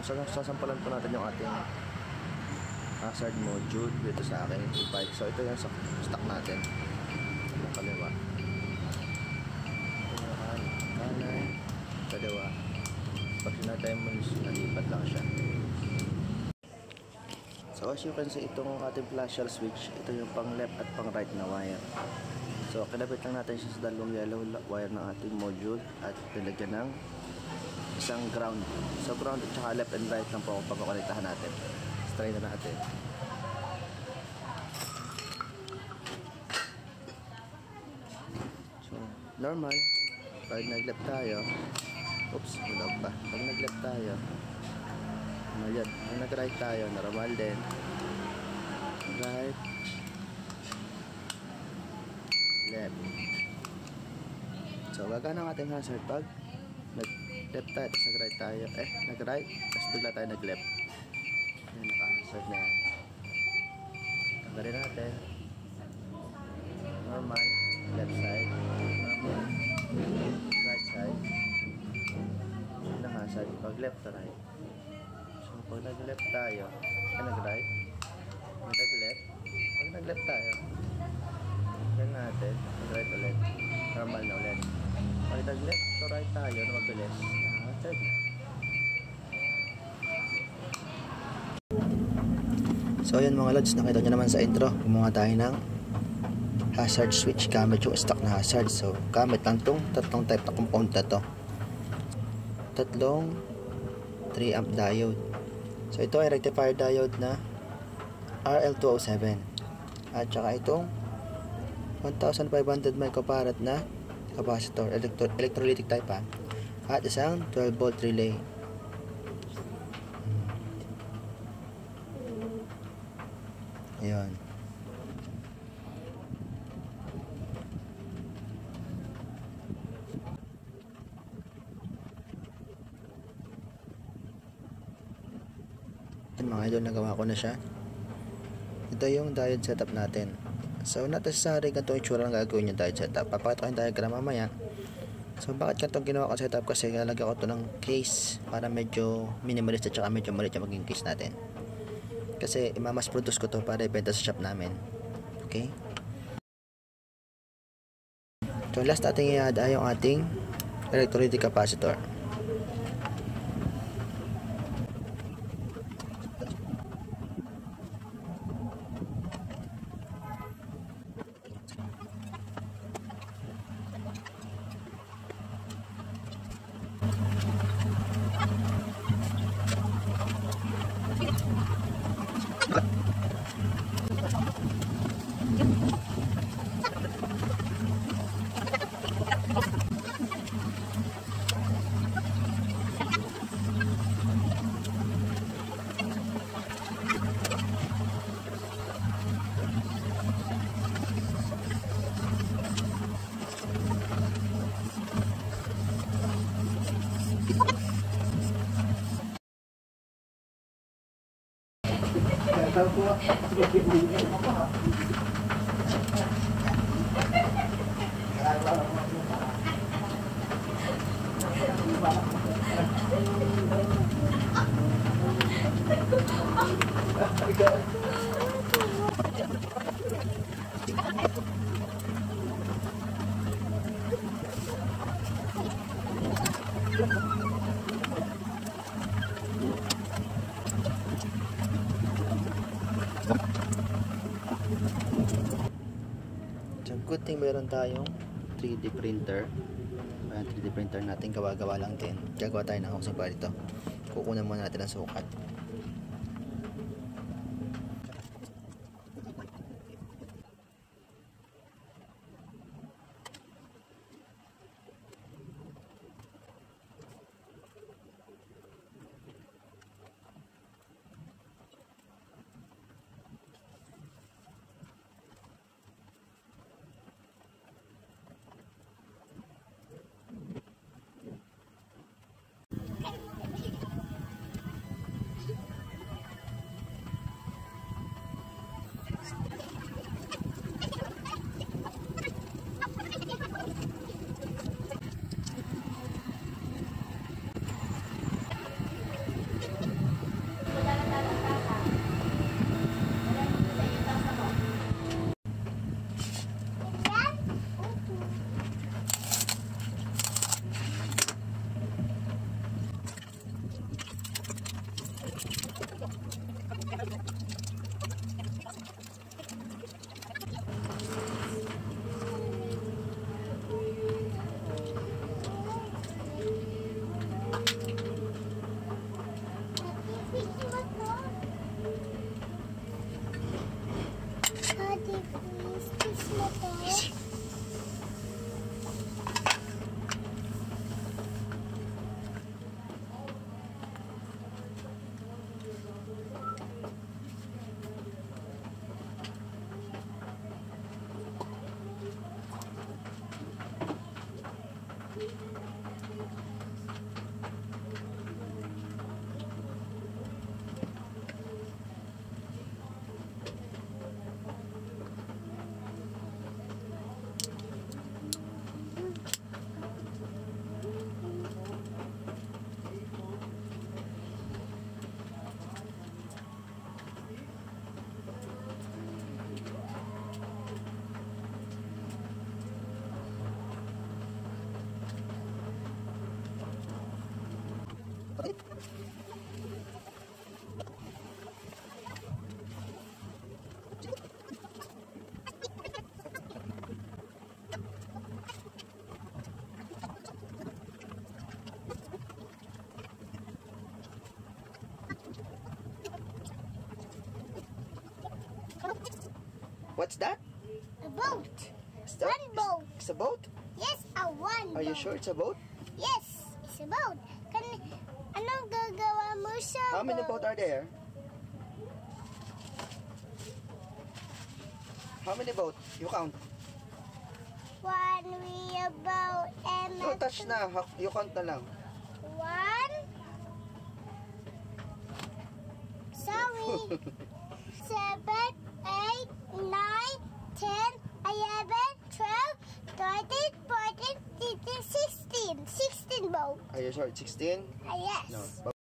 So sasampalan po natin yung ating hazard module dito sa aking bike. So ito yung stock natin. Yung kaliwa. Kanan, kaliwa. Pag sinatay mo, nalipat lang siya. So as you can see, itong ating flash switch, ito yung pang left at pang right na wire. So kinabit lang natin siya sa dalawang yellow wire ng ating module at nilagyan ng isang ground. So ground at saka left and right lang po ang pagkakonektahan natin. Try na natin. So normal, pag nag-left tayo, oops, wala pa. Pag nag-left tayo, ayan, pag nag-right tayo, normal din. Right, left. So gagana ang ating hazard pag nag-left tayo, tapos nag-right tayo, nag-right, tapos bigla tayo nag-left. Ayan, naka-hazard na yan. Tanggalin natin. Normal, left side, normal, right side. Ayan ang hazard pag left to right. So pag nag-left tayo, nag-right, nag-left, pag nag-left tayo, yan natin, nag-right ulit, normal na ulit. Pag nag-left to right tayo na mabilis, hazard na. So yun mga lods, nakita nyo naman sa intro, gumawa tayo ng hazard switch gamit yung stock na hazard. So gamit lang itong tatlong type na compound na to, tatlong 3 amp diode. So ito ay rectifier diode na RL207 at saka itong 1500 microfarad na capacitor, electrolytic type at isang 12 volt relay. Ayun. Mga idol, nagawa ko na siya. Ito yung diode setup natin. So not necessary ganitong itsura lang gagawin yung diode setup. Papakita ko yung diagram mamaya. So bakit ganitong ginawa ko setup? Kasi lalagyan ko ito ng case para medyo minimalist at saka medyo maliit yung maging case natin. Kasi imamas produce ko to para ibenta sa shop namin. Okay? So last natin i-add ay yung ating electrolytic capacitor. Good thing meron tayong 3D printer. Ayan, 3D printer natin, gawa-gawa lang din. Gagawa tayo ng housing para dito. Kukunan muna natin ang sukat. What's that? A boat. Is that One boat. It's a boat? Yes, a one Are you boat. sure it's a boat? Yes, it's a boat. Anong gagawa mo sa How many boats are there? How many boats? You count. One wheelboat and No, touch na. You count na lang. one. Sorry. 7, 8, 9, 10, 11, 12, 13, 14, 15, 16. 16 boats. Are you sure it's 16? Yes. No.